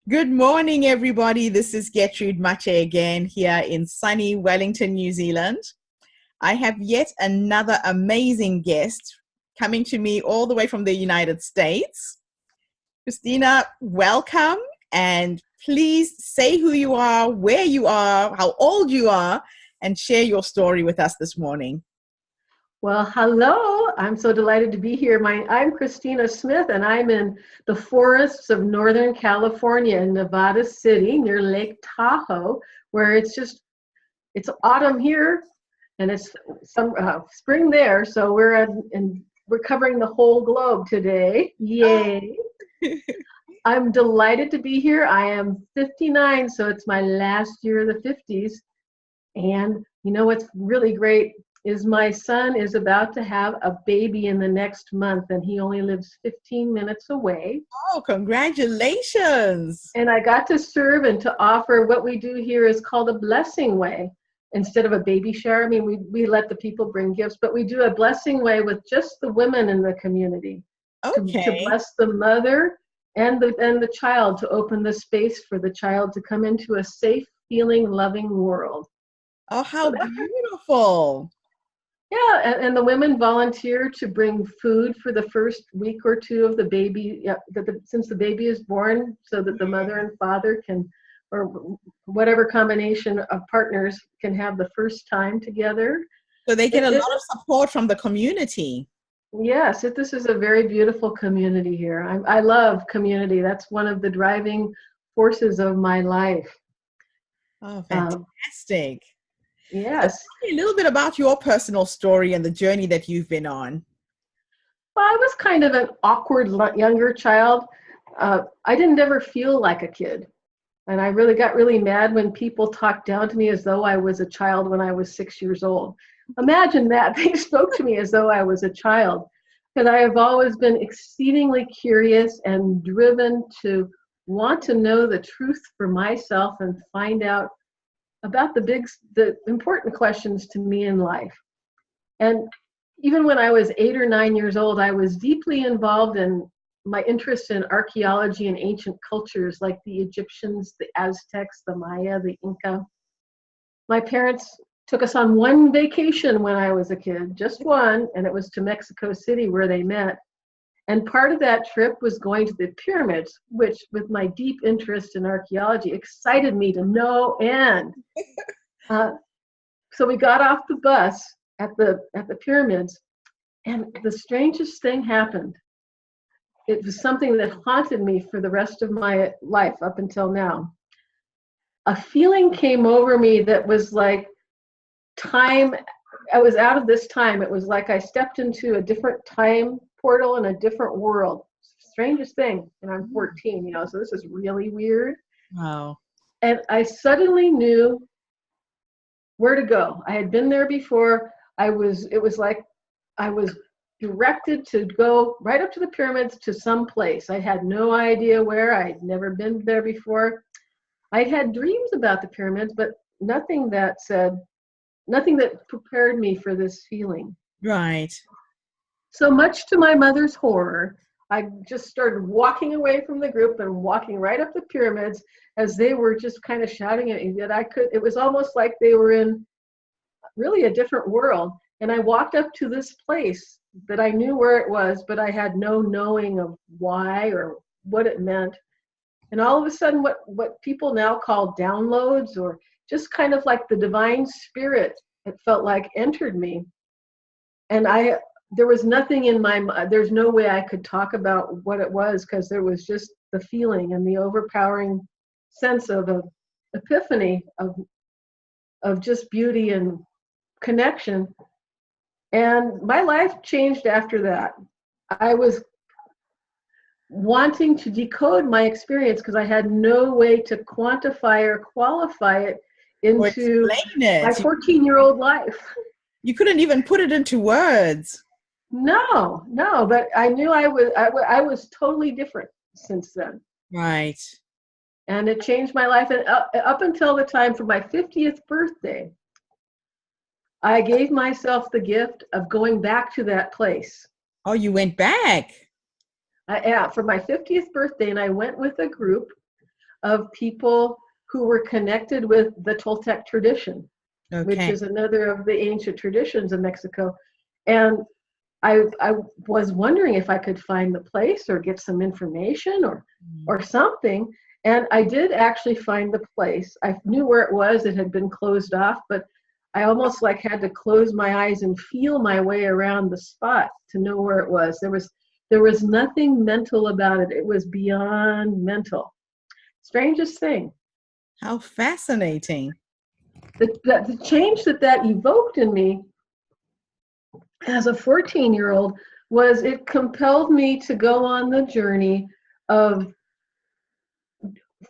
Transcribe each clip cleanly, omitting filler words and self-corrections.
Good morning, everybody. This is Getrude Matshe again here in sunny Wellington, New Zealand. I have yet another amazing guest coming to me all the way from the United States. Cristina, welcome, and please say who you are, where you are, how old you are, and share your story with us this morning. Well, hello. I'm so delighted to be here. I'm Cristina Smith, and I'm in the forests of Northern California in Nevada City near Lake Tahoe, where it's autumn here and it's spring there. So we're covering the whole globe today. Yay. I'm delighted to be here. I am 59, so it's my last year of the 50s. And you know what's really great is my son is about to have a baby in the next month, and he only lives 15 minutes away. Oh, congratulations. And I got to serve and to offer what we do here is called a blessing way. Instead of a baby shower, I mean, we let the people bring gifts, but we do a blessing way with just the women in the community. Okay. To bless the mother and the child, to open the space for the child to come into a safe, healing, loving world. Oh, how beautiful. Yeah, and the women volunteer to bring food for the first week or two of the baby, since the baby is born, so that the mother and father can, or whatever combination of partners, can have the first time together. So they get a lot of support from the community. Yes, this is a very beautiful community here. I love community. That's one of the driving forces of my life. Oh, fantastic. Yes. Tell me a little bit about your personal story and the journey that you've been on. Well, I was kind of an awkward younger child. I didn't ever feel like a kid. And I got really mad when people talked down to me as though I was a child when I was 6 years old. Imagine that. They spoke to me as though I was a child. Because I have always been exceedingly curious and driven to want to know the truth for myself and find out about the important questions to me in life. And even when I was 8 or 9 years old, I was deeply involved in my interest in archaeology and ancient cultures like the Egyptians, the Aztecs, the Maya, the Inca. My parents took us on one vacation when I was a kid, just one, and it was to Mexico City where they met. And part of that trip was going to the pyramids, which, with my deep interest in archaeology, excited me to no end. So we got off the bus at the pyramids, and the strangest thing happened. It was something that haunted me for the rest of my life up until now. A feeling came over me that was like time. I was out of this time. It was like I stepped into a different time portal in a different world. Strangest thing. And I'm 14, so this is really weird. Wow. And I suddenly knew where to go. I had been there before. It was like I was directed to go right up to the pyramids to some place. I had no idea where. I'd never been there before. I'd had dreams about the pyramids, but nothing that prepared me for this feeling. Right. So much to my mother's horror, I just started walking away from the group and walking right up the pyramids as they were just kind of shouting at me that it was almost like they were in really a different world. And I walked up to this place that I knew where it was, but I had no knowing of why or what it meant. And all of a sudden, what people now call downloads, or just kind of like the divine spirit, it felt like entered me. And there was nothing in there's no way I could talk about what it was, because there was just the feeling and the overpowering sense of an epiphany of just beauty and connection. And my life changed after that. I was wanting to decode my experience because I had no way to quantify or qualify it into my 14-year-old life. You couldn't even put it into words. No, but I knew I was totally different since then. Right. And it changed my life. And up until the time for my 50th birthday, I gave myself the gift of going back to that place. Oh, you went back? Yeah, for my 50th birthday, and I went with a group. of people who were connected with the Toltec tradition, which Okay. is another of the ancient traditions of Mexico. And I was wondering if I could find the place or get some information or something. And I did actually find the place. I knew where it was. It had been closed off, but I almost like had to close my eyes and feel my way around the spot to know where it was. There was nothing mental about it. It was beyond mental. Strangest thing. How fascinating. The change that evoked in me as a 14-year-old was it compelled me to go on the journey of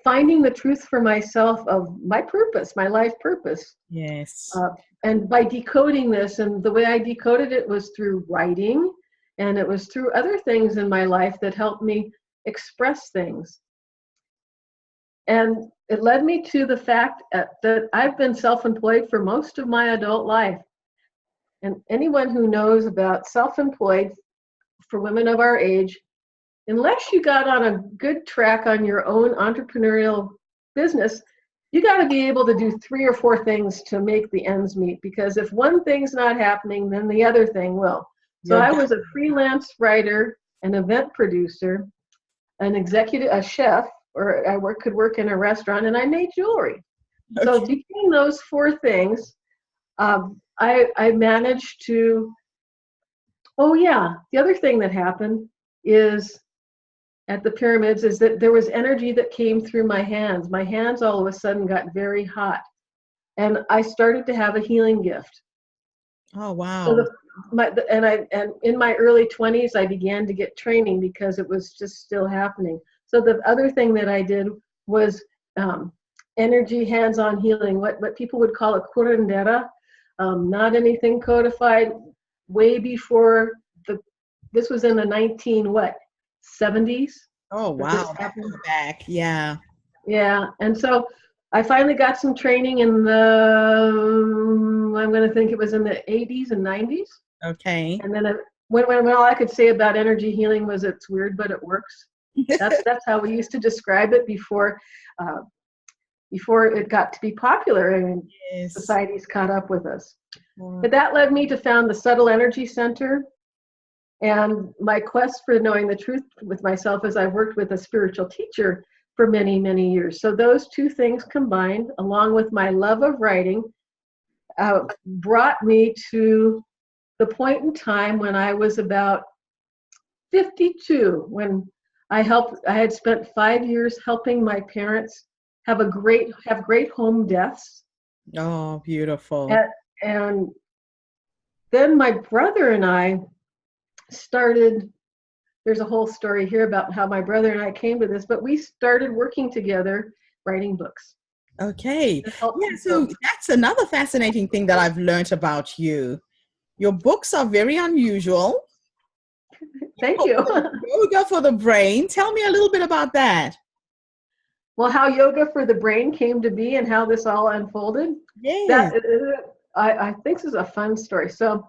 finding the truth for myself of my purpose, my life purpose. Yes. And by decoding this, and the way I decoded it was through writing, and it was through other things in my life that helped me express things. And it led me to the fact that I've been self-employed for most of my adult life. And anyone who knows about self-employed for women of our age, unless you got on a good track on your own entrepreneurial business, you got to be able to do 3 or 4 things to make the ends meet. Because if one thing's not happening, then the other thing will. So I was a freelance writer, an event producer, an executive, a chef, or I could work in a restaurant, and I made jewelry. Okay. So between those 4 things, I managed to. Oh yeah, the other thing that happened is at the pyramids is that there was energy that came through my hands. My hands all of a sudden got very hot, and I started to have a healing gift. Oh, wow. So and in my early 20s, I began to get training because it was just still happening. So the other thing that I did was energy hands-on healing, what people would call a curandera, not anything codified, way before this was in the 70s. Oh, wow. That goes back. Yeah. Yeah. And so I finally got some training in I'm going to think it was in the 80s and 90s. Okay. And then when all I could say about energy healing was it's weird, but it works. That's how we used to describe it before it got to be popular and Yes. society's caught up with us. But that led me to found the Subtle Energy Center. And my quest for knowing the truth with myself is I've worked with a spiritual teacher for many, many years. So those 2 things combined, along with my love of writing, brought me to the point in time when I was about 52, when I had spent 5 years helping my parents have great home deaths. Oh, beautiful. And then my brother and I started, there's a whole story here about how my brother and I came to this, but we started working together writing books. Okay. Yeah, so that's another fascinating thing that I've learned about you. Your books are very unusual. Thank you. Yoga for the Brain. Tell me a little bit about that. Well, how Yoga for the Brain came to be and how this all unfolded. Yes. I think this is a fun story. So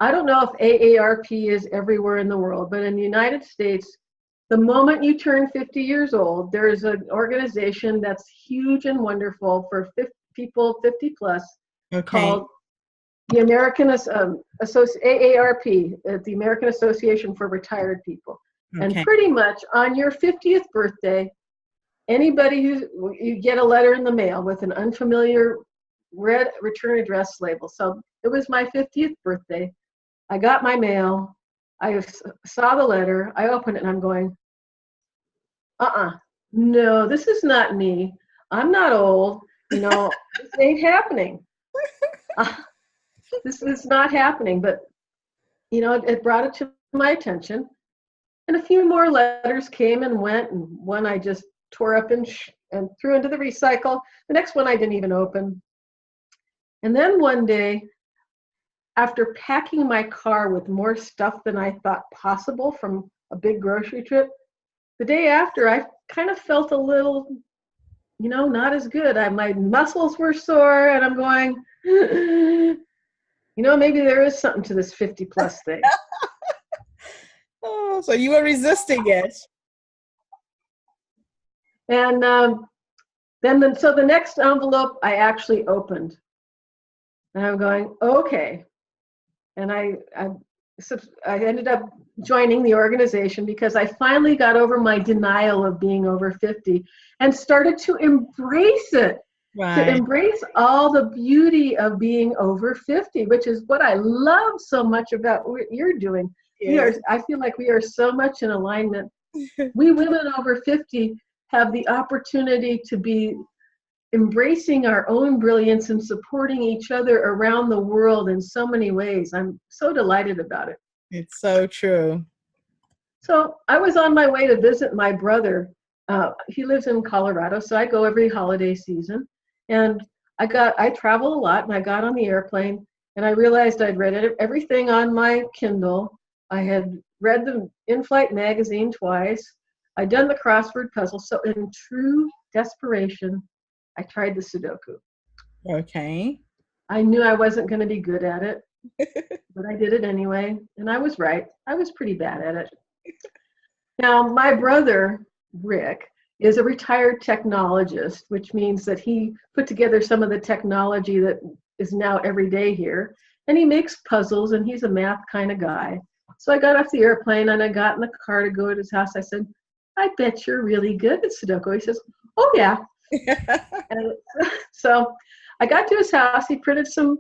I don't know if AARP is everywhere in the world, but in the United States, the moment you turn 50 years old, there is an organization that's huge and wonderful for people 50 plus, called the AARP, the American Association for Retired People. And pretty much on your 50th birthday, anybody you get a letter in the mail with an unfamiliar red return address label. So it was my 50th birthday. I got my mail. I saw the letter. I opened it and I'm going, no, this is not me. I'm not old. This ain't happening. This is not happening. But, it brought it to my attention. And a few more letters came and went. And one I just tore up and threw into the recycle. The next one I didn't even open. And then one day, after packing my car with more stuff than I thought possible from a big grocery trip, the day after, I kind of felt a little, not as good. My muscles were sore, and I'm going, maybe there is something to this 50 plus thing. Oh, so you were resisting it. And So the next envelope I actually opened, and I'm going, okay. And I ended up joining the organization because I finally got over my denial of being over 50 and started to embrace it, to Right. embrace all the beauty of being over 50, which is what I love so much about what you're doing. Yes. I feel like we are so much in alignment. We women over 50 have the opportunity to be embracing our own brilliance and supporting each other around the world in so many ways. I'm so delighted about it. It's so true. So I was on my way to visit my brother. He lives in Colorado, so I go every holiday season. And I travel a lot, and I got on the airplane, and I realized I'd read everything on my Kindle. I had read the in-flight magazine twice. I'd done the crossword puzzle. So in true desperation, I tried the Sudoku. Okay. I knew I wasn't going to be good at it, but I did it anyway, and I was right. I was pretty bad at it. Now, my brother, Rick, is a retired technologist, which means that he put together some of the technology that is now every day here, and he makes puzzles, and he's a math kind of guy. So I got off the airplane, and I got in the car to go to his house. I said, I bet you're really good at Sudoku. He says, oh, yeah. And so I got to his house. He printed some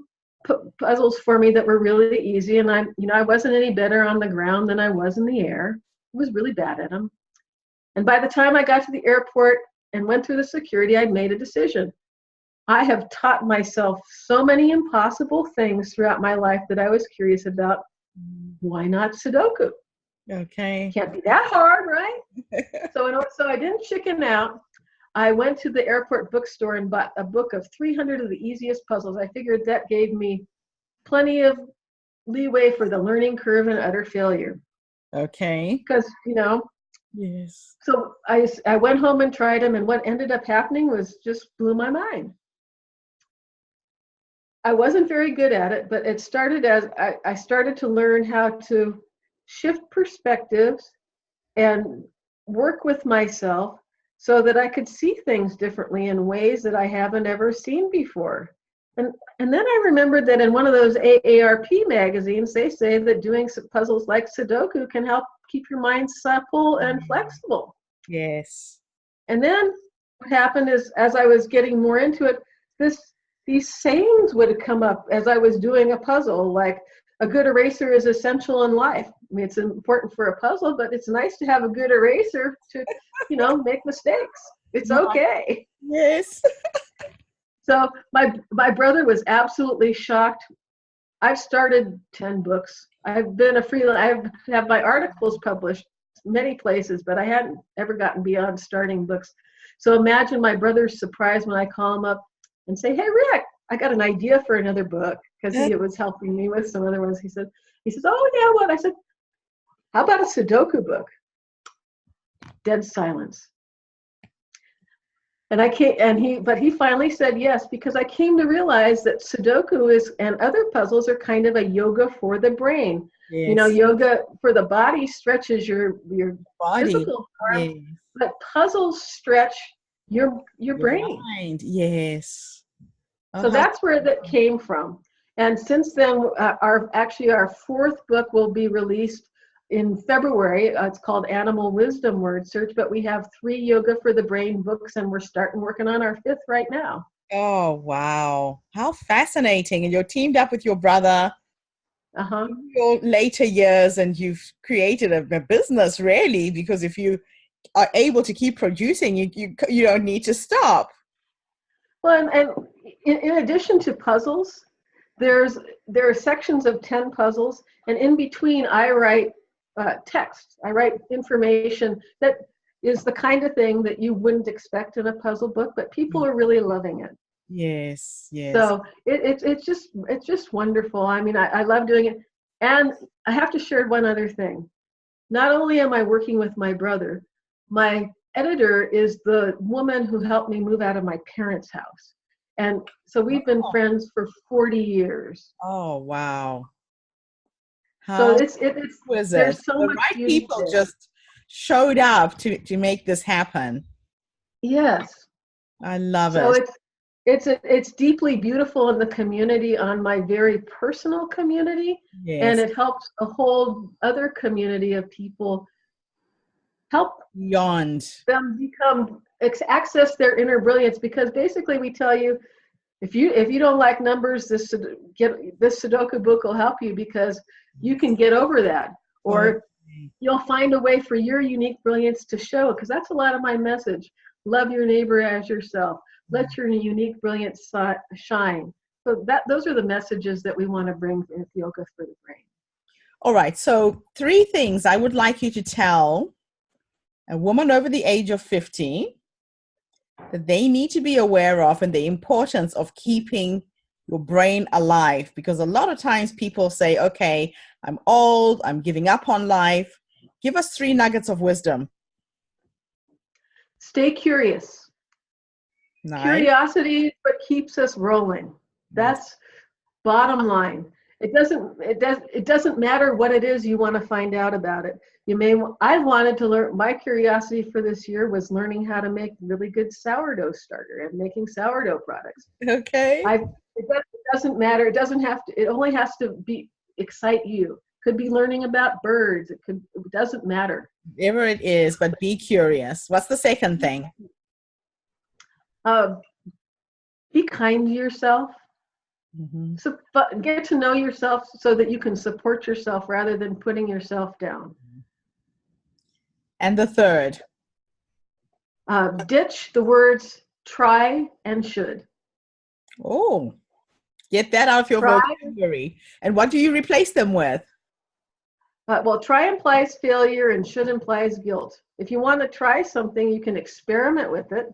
puzzles for me that were really easy, and I wasn't any better on the ground than I was in the air. I was really bad at them. And by the time I got to the airport and went through the security, I'd made a decision. I have taught myself so many impossible things throughout my life that I was curious about. Why not Sudoku? Okay. Can't be that hard, right? So I didn't chicken out. I went to the airport bookstore and bought a book of 300 of the easiest puzzles. I figured that gave me plenty of leeway for the learning curve and utter failure. Okay. Because, Yes. so I went home and tried them, and what ended up happening was just blew my mind. I wasn't very good at it, but it started as I started to learn how to shift perspectives and work with myself so that I could see things differently in ways that I haven't ever seen before. And then I remembered that in one of those AARP magazines, they say that doing puzzles like Sudoku can help keep your mind supple and flexible. Yes. And then what happened is, as I was getting more into it, these sayings would come up as I was doing a puzzle, like a good eraser is essential in life. I mean, it's important for a puzzle, but it's nice to have a good eraser to, make mistakes. It's okay. Yes. So my brother was absolutely shocked. I've started 10 books. I've been a freelance. I have my articles published many places, but I hadn't ever gotten beyond starting books. So imagine my brother's surprise when I call him up and say, hey, Rick, I got an idea for another book, because he was helping me with some other ones. He says, oh, yeah, what? I said, how about a Sudoku book? Dead silence. And but he finally said yes, because I came to realize that Sudoku and other puzzles are kind of a yoga for the brain. Yes. Yoga for the body stretches your Body. physical form, Yes. but puzzles stretch your brain. Mind. Yes. So that's where that came from. And since then, our fourth book will be released in February. It's called Animal Wisdom Word Search, but we have 3 Yoga for the Brain books, and we're working on our 5th right now. Oh, wow. How fascinating. And you're teamed up with your brother in your later years, and you've created a business, really, because if you are able to keep producing, you don't need to stop. Well, and in addition to puzzles, there are sections of 10 puzzles, and in between I write text. I write information that is the kind of thing that you wouldn't expect in a puzzle book, but people are really loving it. Yes, yes. So it's just wonderful. I mean, I love doing it. And I have to share one other thing. Not only am I working with my brother, my editor is the woman who helped me move out of my parents' house. And so we've been friends for 40 years. Oh, wow. So there's so the much right beauty people there. just showed up to make this happen. Yes. I love So it. it's deeply beautiful in the community, on my very personal community, and Yes. it helps a whole other community of people, help Beyond. them access their inner brilliance, because basically we tell you, if you don't like numbers, this Sudoku book will help you, because you can get over that, Okay. or you'll find a way for your unique brilliance to show, because that's a lot of my message. Love your neighbor as yourself. Let your unique brilliance shine. So those are the messages that we want to bring in yoga for the brain. All right. So 3 things I would like you to tell a woman over the age of 50 that they need to be aware of, and the importance of keeping your brain alive. Because a lot of times people say, okay, I'm old, I'm giving up on life. Give us 3 nuggets of wisdom. Stay curious. Nice. Curiosity is what keeps us rolling. Yes. That's bottom line. It doesn't matter what it is you want to find out about it. I wanted to learn. My curiosity for this year was learning how to make really good sourdough starter and making sourdough products. Okay. It doesn't matter. It doesn't have to. It only has to excite you. Could be learning about birds. It doesn't matter. Whatever it is, but be curious. What's the second thing? Be kind to yourself. Mm-hmm. So, get to know yourself so that you can support yourself rather than putting yourself down. And the third? Ditch the words try and should. Oh, get that out of your Try. vocabulary. And what do you replace them with? Well, try implies failure and should implies guilt. If you want to try something, you can experiment with it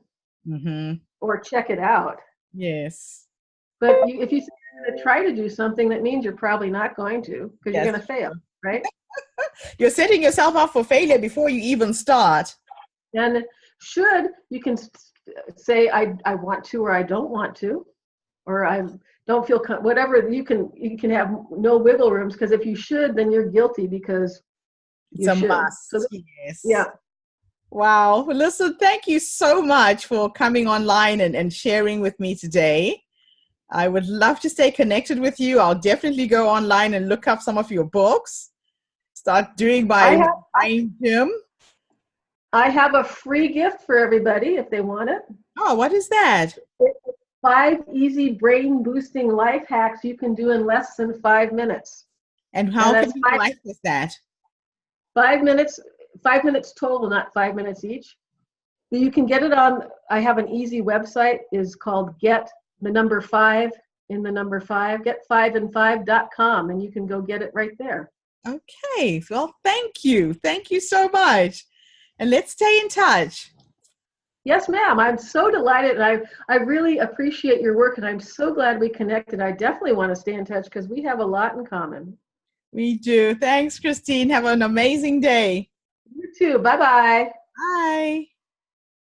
or check it out. Yes. But if you say you're going to try to do something, that means you're probably not going to, because you're going to fail, right? You're setting yourself up for failure before you even start. And should, you can say, I want to, or I don't want to, or I don't feel, whatever. You can have no wiggle rooms, because if you should, then you're guilty because you It's a should. must. So, yes. yeah. Wow. Well, listen, thank you so much for coming online and sharing with me today. I would love to stay connected with you. I'll definitely go online and look up some of your books. Start doing my brain gym. I have a free gift for everybody if they want it. Oh, what is that? It's 5 easy brain boosting life hacks you can do in less than 5 minutes. And how can people access that? 5 minutes total, not 5 minutes each. You can get it on, I have an easy website, is called Get the number 5 in the number 5, get5and5.com, and you can go get it right there. Okay. Well, thank you. Thank you so much. And let's stay in touch. Yes, ma'am. I'm so delighted, and I really appreciate your work, and I'm so glad we connected. I definitely want to stay in touch because we have a lot in common. We do. Thanks, Christine. Have an amazing day. You too. Bye-bye. Bye.